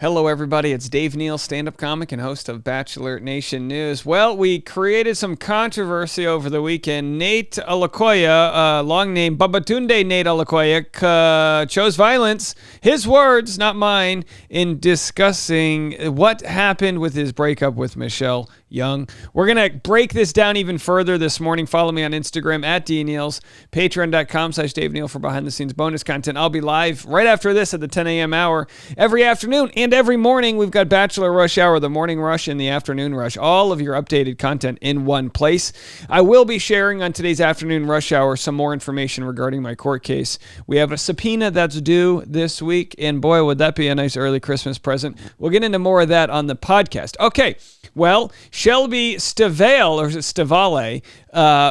Hello, everybody. It's Dave Neal, stand-up comic and host of Bachelor Nation News. Well, we created some controversy over the weekend. Nayte Alakoya, long name Babatunde Nayte Alakoya, chose violence, his words, not mine, in discussing what happened with his breakup with Michelle Young. We're going to break this down even further this morning. Follow me on Instagram at DNeals, patreon.com/Dave Neal for behind-the-scenes bonus content. I'll be live right after this at the 10 a.m. hour every afternoon and every morning. We've got Bachelor Rush Hour, the morning rush, and the afternoon rush. All of your updated content in one place. I will be sharing on today's afternoon rush hour some more information regarding my court case. We have a subpoena that's due this week, and boy, would that be a nice early Christmas present. We'll get into more of that on the podcast. Okay, well, Shelby Viall, or Stivale,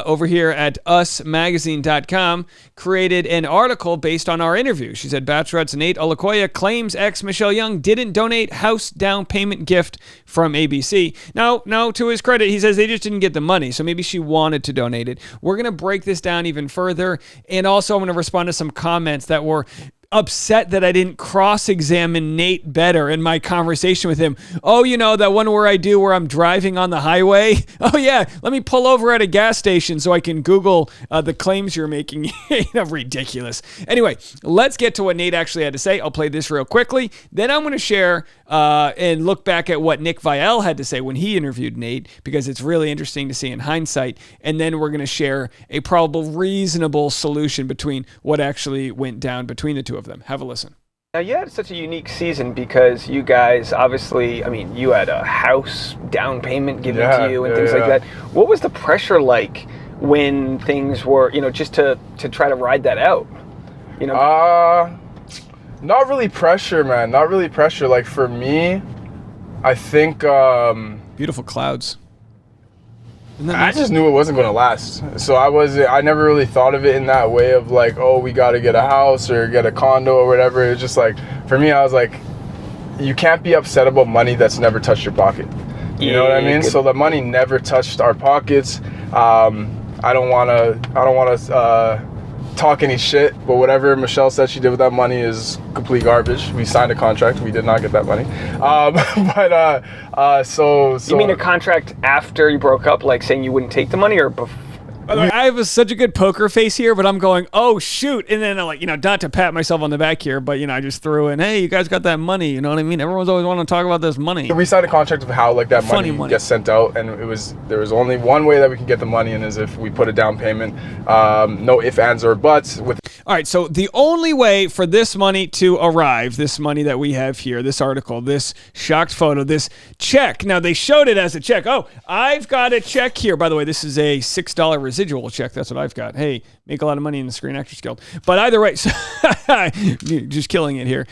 over here at usmagazine.com, created an article based on our interview. She said Bachelorette's Nayte Alakoya claims ex Michelle Young didn't donate house down payment gift from ABC. Now, to his credit, he says they just didn't get the money, so maybe she wanted to donate it. We're going to break this down even further, and also I'm going to respond to some comments that were upset that I didn't cross-examine Nayte better in my conversation with him. Oh, you know, that one where I'm driving on the highway? Oh, yeah, let me pull over at a gas station so I can Google the claims you're making. Ridiculous. Anyway, let's get to what Nayte actually had to say. I'll play this real quickly. Then I'm going to share and look back at what Viall had to say when he interviewed Nayte, because it's really interesting to see in hindsight. And then we're going to share a probable reasonable solution between what actually went down between the two of them. Have a listen. Now, you had such a unique season because you guys obviously, you had a house down payment given to you and things like that. What was the pressure like when things were, just to try to ride that out? Not really pressure, man. Not really pressure. Like, for me, I think... Beautiful clouds. I just knew it wasn't going to last. So I never really thought of it in that way of like, oh, we got to get a house or get a condo or whatever. It's just like, for me, I was like, you can't be upset about money that's never touched your pocket. You know what I mean? So the money never touched our pockets. I don't want to talk any shit, but whatever Michelle said she did with that money is complete garbage. We signed a contract. We did not get that money. So you mean a contract after you broke up, like saying you wouldn't take the money, or before? By the way, I have such a good poker face here, but I'm going, oh, shoot. And then I'm like, not to pat myself on the back here, but, I just threw in, hey, you guys got that money. You know what I mean? Everyone's always wanting to talk about this money. We signed a contract of how that money gets sent out, and there was only one way that we could get the money in, is if we put a down payment. No ifs, ands, or buts. All right, so the only way for this money to arrive, this money that we have here, this article, this shocked photo, this check. Now, they showed it as a check. Oh, I've got a check here. By the way, this is a $6 residual check. That's what I've got. Hey, make a lot of money in the Screen Actors Guild. But either way, so just killing it here.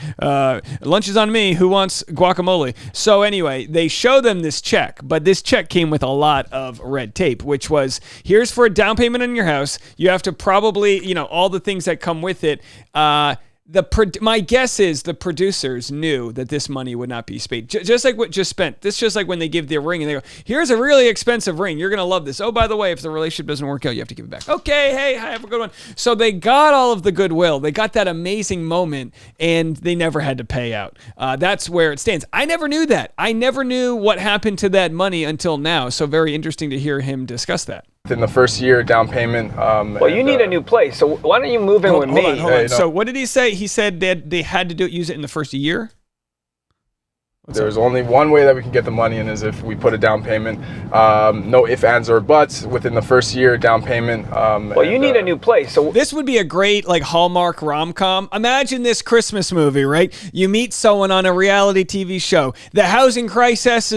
Lunch is on me. Who wants guacamole? So anyway, they show them this check, but this check came with a lot of red tape, which was, here's for a down payment on your house. You have to probably, all the things that come with it. My guess is the producers knew that this money would not be paid. Just like what just spent. This just like when they give the ring and they go, here's a really expensive ring. You're going to love this. Oh, by the way, if the relationship doesn't work out, you have to give it back. Okay, hey, have a good one. So they got all of the goodwill. They got that amazing moment, and they never had to pay out. That's where it stands. I never knew that. I never knew what happened to that money until now. So very interesting to hear him discuss that. In the first year, down payment. Well, you need a new place, so why don't you move in with me? Hold on. So what did he say? He said that they had to use it in the first year? There's only one way that we can get the money in, is if we put a down payment. No ifs, ands, or buts. Within the first year, down payment. Well, you need a new place. So this would be a great Hallmark rom-com. Imagine this Christmas movie, right? You meet someone on a reality TV show. The housing crisis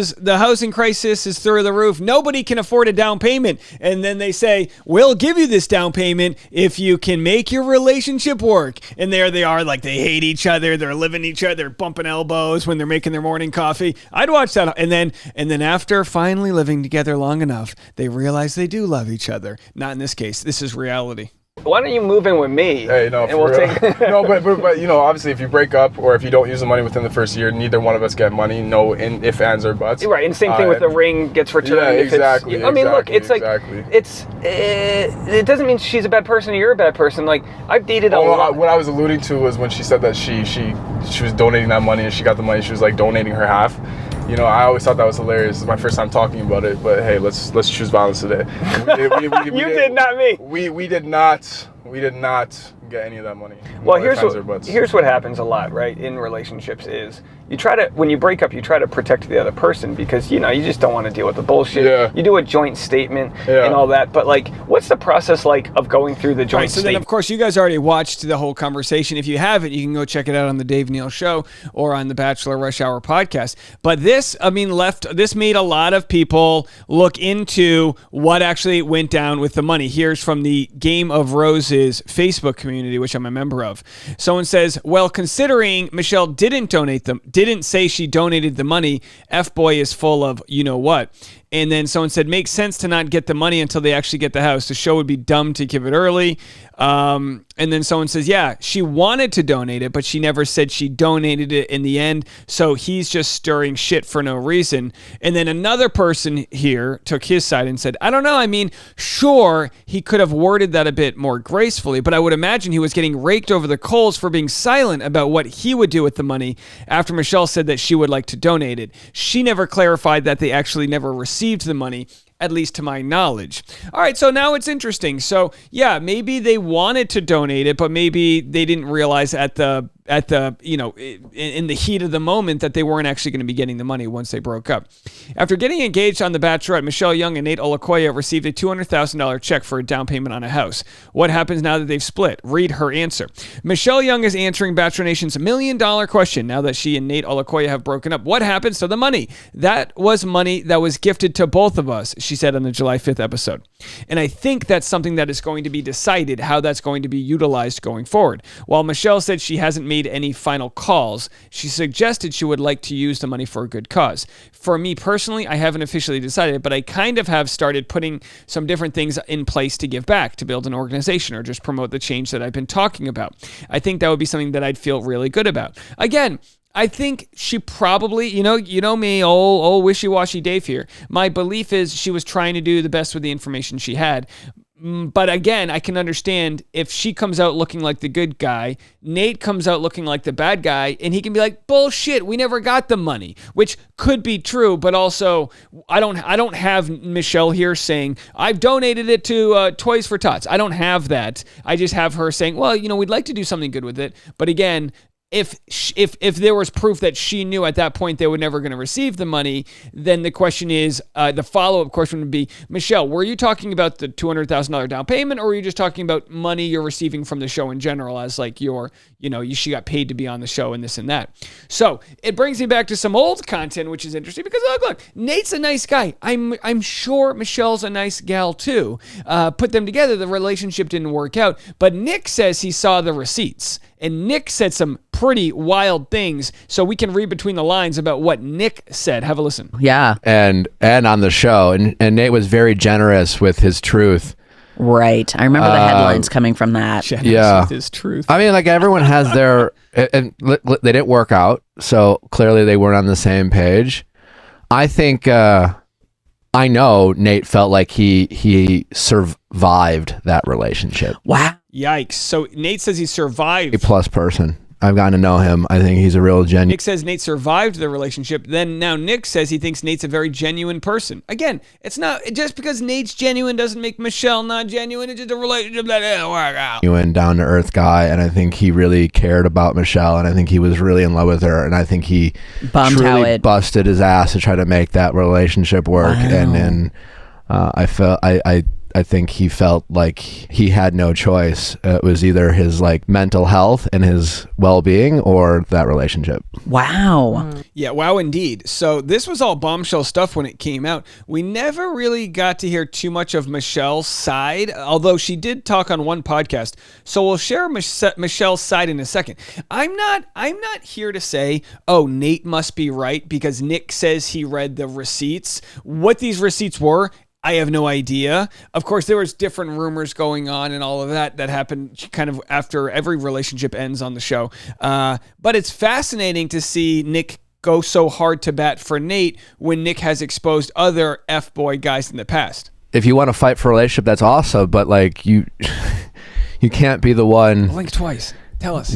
is through the roof. Nobody can afford a down payment, and then they say, "We'll give you this down payment if you can make your relationship work." And there they are, they hate each other. They're living each other. They're bumping elbows when they're making their morning coffee. I'd watch that, and then after finally living together long enough, they realize they do love each other. Not in this case. This is reality. Why don't you move in with me? Hey, no, and we'll take no, but you know, obviously, if you break up or if you don't use the money within the first year, neither one of us get money. No, if ands or buts. Right, and same thing with the ring gets returned. Yeah, exactly. I mean, look, it's exactly. like it doesn't mean she's a bad person or you're a bad person. Like I've dated a lot. What I was alluding to was when she said that she was donating that money and she got the money. She was like donating her half. You know, I always thought that was hilarious. It's my first time talking about it, but hey, let's choose violence today. You did, not me. We did not get any of that money. Well, here's what happens a lot, right, in relationships is when you break up, you try to protect the other person because, you know, you just don't want to deal with the bullshit. Yeah. You do a joint statement and all that. But, like, what's the process like of going through the joint statement? Then, of course, you guys already watched the whole conversation. If you haven't, you can go check it out on the Dave Neal Show or on the Bachelor Rush Hour podcast. But this made a lot of people look into what actually went down with the money. Here's from the Game of Roses Facebook community, which I'm a member of. Someone says, well, considering Michelle didn't say she donated the money, F-boy is full of you-know-what. And then someone said, makes sense to not get the money until they actually get the house. The show would be dumb to give it early. And then someone says, yeah, she wanted to donate it, but she never said she donated it in the end. So he's just stirring shit for no reason. And then another person here took his side and said, I don't know. I mean, sure, he could have worded that a bit more gracefully, but I would imagine he was getting raked over the coals for being silent about what he would do with the money after Michelle said that she would like to donate it. She never clarified that they actually never received the money, at least to my knowledge. All right, so now it's interesting. So yeah, maybe they wanted to donate it, but maybe they didn't realize in the heat of the moment that they weren't actually going to be getting the money once they broke up. After getting engaged on The Bachelorette, Michelle Young and Nayte Olukoya received a $200,000 check for a down payment on a house. What happens now that they've split? Read her answer. Michelle Young is answering Bachelor Nation's $1 million question now that she and Nayte Olukoya have broken up. What happens to the money? That was money that was gifted to both of us, she said on the July 5th episode. And I think that's something that is going to be decided, how that's going to be utilized going forward. While Michelle said she hasn't made any final calls, she suggested she would like to use the money for a good cause. For me personally, I haven't officially decided, but I kind of have started putting some different things in place to give back, to build an organization, or just promote the change that I've been talking about. I think that would be something that I'd feel really good about. Again, I think she probably, you know me, old wishy-washy Dave here. My belief is she was trying to do the best with the information she had. But again, I can understand if she comes out looking like the good guy, Nayte comes out looking like the bad guy, and he can be like, bullshit, we never got the money, which could be true, but also I don't have Michelle here saying, I've donated it to Toys for Tots. I don't have that. I just have her saying, well, we'd like to do something good with it. But again, if there was proof that she knew at that point they were never going to receive the money, then the question is, the follow-up question would be, Michelle, were you talking about the $200,000 down payment, or were you just talking about money you're receiving from the show in general as like she got paid to be on the show and this and that? So it brings me back to some old content, which is interesting because look, Nate's a nice guy. I'm sure Michelle's a nice gal too. Put them together, the relationship didn't work out, but Nick says he saw the receipts. And Nick said some pretty wild things, so we can read between the lines about what Nick said. Have a listen. Yeah. And on the show, and Nayte was very generous with his truth. Right. I remember the headlines coming from that. Generous with his truth. I mean, like everyone has their, and they didn't work out, so clearly they weren't on the same page. I think, I know Nayte felt like he survived that relationship. Wow. Yikes. So Nayte says he survived. A+ person. I've gotten to know him. I think he's a real genuine. Nick says Nayte survived the relationship. Then now Nick says he thinks Nate's a very genuine person. Again, it's not just because Nate's genuine doesn't make Michelle not genuine. It's just a relationship that didn't work out. Genuine, down-to-earth guy, and I think he really cared about Michelle, and I think he was really in love with her, and I think he truly busted his ass to try to make that relationship work. Wow. And then I think he felt like he had no choice. It was either his mental health and his well-being or that relationship. Wow. Yeah, wow indeed. So this was all Bombshell stuff when it came out. We never really got to hear too much of Michelle's side, although she did talk on one podcast. So we'll share Michelle's side in a second. I'm not here to say, oh, Nayte must be right because Nick says he read the receipts. What these receipts were, I have no idea. Of course, there was different rumors going on and all of that happened kind of after every relationship ends on the show. But it's fascinating to see Nick go so hard to bat for Nayte when Nick has exposed other F-boy guys in the past. If you want to fight for a relationship, that's awesome. But like you can't be the one. Blink twice. Tell us.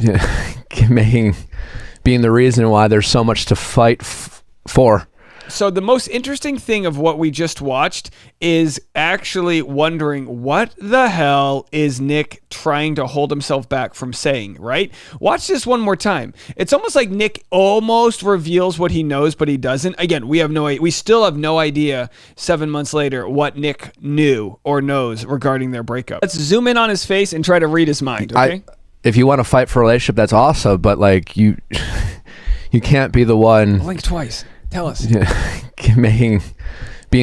Being the reason why there's so much to fight for. So the most interesting thing of what we just watched is actually wondering what the hell is Nick trying to hold himself back from saying, right? Watch this one more time. It's almost like Nick almost reveals what he knows, but he doesn't. Again, we still have no idea 7 months later what Nick knew or knows regarding their breakup. Let's zoom in on his face and try to read his mind, okay? If you want to fight for a relationship, that's awesome. But like you can't be the one. Blink twice. Tell us. Being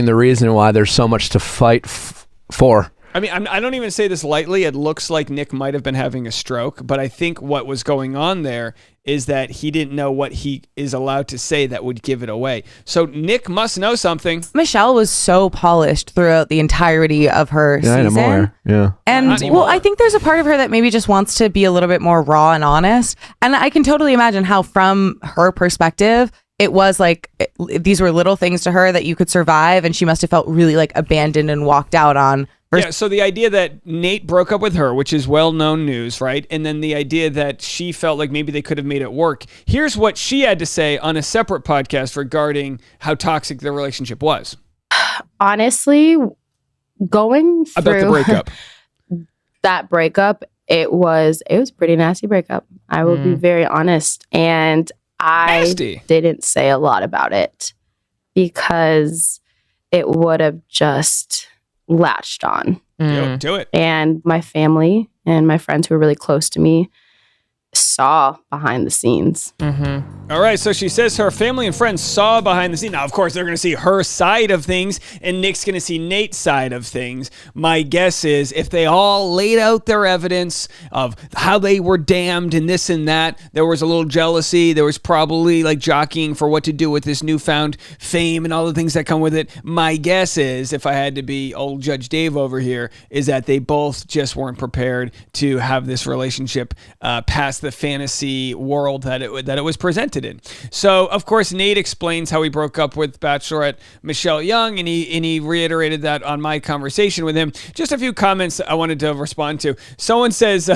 the reason why there's so much to fight for. I mean, I don't even say this lightly. It looks like Nick might have been having a stroke, but I think what was going on there is that he didn't know what he is allowed to say that would give it away. So Nick must know something. Michelle was so polished throughout the entirety of her season. More. Yeah. And well, I think there's a part of her that maybe just wants to be a little bit more raw and honest. And I can totally imagine how, from her perspective, it was like these were little things to her that you could survive, and she must have felt really like abandoned and walked out on. Yeah, so the idea that Nayte broke up with her, which is well-known news, right? And then the idea that she felt like maybe they could have made it work. Here's what she had to say on a separate podcast regarding how toxic their relationship was. Honestly, going through about the breakup. That breakup, it was a pretty nasty breakup. I will be very honest. And I didn't say a lot about it because it would have just latched on. Do it. And my family and my friends who were really close to me saw behind the scenes. All right, so she says her family and friends saw behind the scenes. Now, of course, they're going to see her side of things, and Nick's going to see Nayte's side of things. My guess is if they all laid out their evidence of how they were damned and this and that, there was a little jealousy. There was probably like jockeying for what to do with this newfound fame and all the things that come with it. My guess is, if I had to be old Judge Dave over here, is that they both just weren't prepared to have this relationship past the fantasy world that it was presented in. So, of course, Nayte explains how he broke up with Bachelorette Michelle Young, and he reiterated that on my conversation with him. Just a few comments I wanted to respond to. Someone says,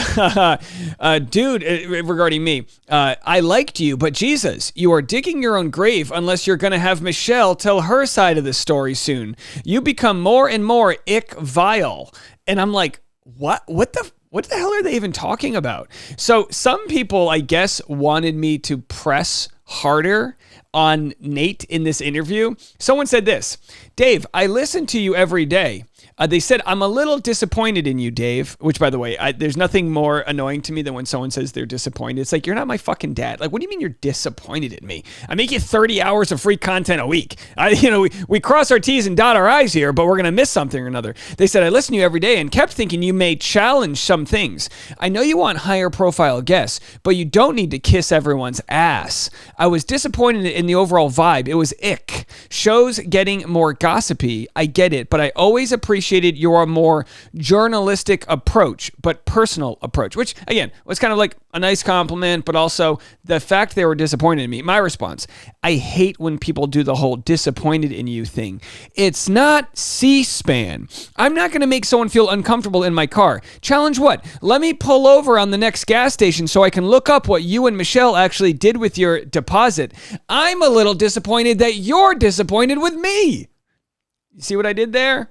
dude, regarding me, I liked you, but Jesus, you are digging your own grave unless you're going to have Michelle tell her side of the story soon. You become more and more Viall. And I'm like, what the hell are they even talking about? So some people, I guess, wanted me to press harder on Nayte in this interview. Someone said this: Dave, I listen to you every day. They said, I'm a little disappointed in you, Dave, which, by the way, there's nothing more annoying to me than when someone says they're disappointed. It's like, you're not my fucking dad. Like, what do you mean you're disappointed in me? I make you 30 hours of free content a week. We cross our T's and dot our I's here, but we're going to miss something or another. They said, I listen to you every day and kept thinking you may challenge some things. I know you want higher profile guests, but you don't need to kiss everyone's ass. I was disappointed in the overall vibe. It was ick. Shows getting more gossipy. I get it, but I always appreciated your more journalistic approach, but personal approach, which again was kind of like a nice compliment, but also the fact they were disappointed in me. My response: I hate when people do the whole disappointed in you thing. It's not C-SPAN. I'm not going to make someone feel uncomfortable in my car. Challenge what? Let me pull over on the next gas station so I can look up what you and Michelle actually did with your deposit. I'm a little disappointed that you're disappointed with me. You see what I did there?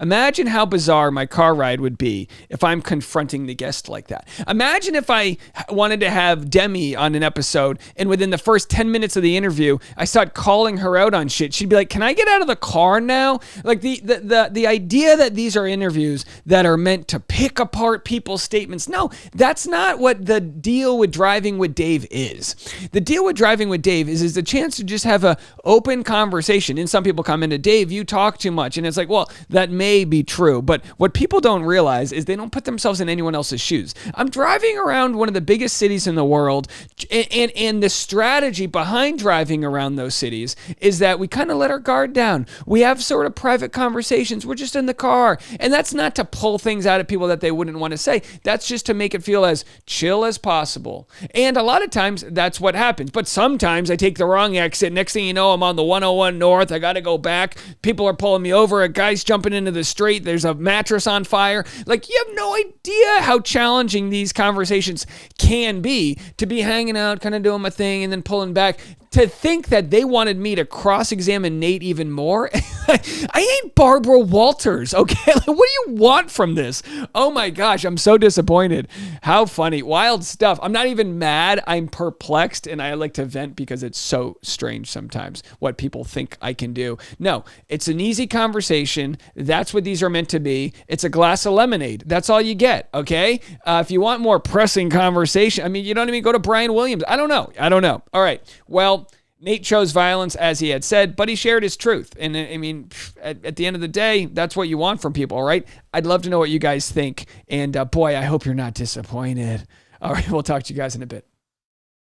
Imagine how bizarre my car ride would be if I'm confronting the guest like that. Imagine if I wanted to have Demi on an episode and within the first 10 minutes of the interview, I start calling her out on shit. She'd be like, can I get out of the car now? Like the idea that these are interviews that are meant to pick apart people's statements. No, that's not what the deal with Driving with Dave is. The deal with Driving with Dave is the chance to just have an open conversation. And some people commented, Dave, you talk too much. And it's like, well, that may may be true, but what people don't realize is they don't put themselves in anyone else's shoes. I'm driving around one of the biggest cities in the world, and the strategy behind driving around those cities is that we kind of let our guard down. We have sort of private conversations. We're just in the car. And that's not to pull things out of people that they wouldn't want to say. That's just to make it feel as chill as possible. And a lot of times that's what happens. But sometimes I take the wrong exit. Next thing you know, I'm on the 101 North. I got to go back. People are pulling me over. A guy's jumping into the street. There's a mattress on fire. Like, you have no idea how challenging these conversations can be, to be hanging out, kind of doing my thing, and then pulling back. To think that they wanted me to cross-examine Nayte even more. I ain't Barbara Walters, okay? Like, what do you want from this? Oh my gosh, I'm so disappointed. How funny. Wild stuff. I'm not even mad. I'm perplexed, and I like to vent because it's so strange sometimes what people think I can do. No, it's an easy conversation. That's what these are meant to be. It's a glass of lemonade. That's all you get, okay? If you want more pressing conversation, I mean, you know what I mean? Go to Brian Williams. I don't know. All right. Well, Nayte chose violence, as he had said, but he shared his truth. And I mean, at the end of the day, that's what you want from people, right? I'd love to know what you guys think. And boy, I hope you're not disappointed. All right, we'll talk to you guys in a bit.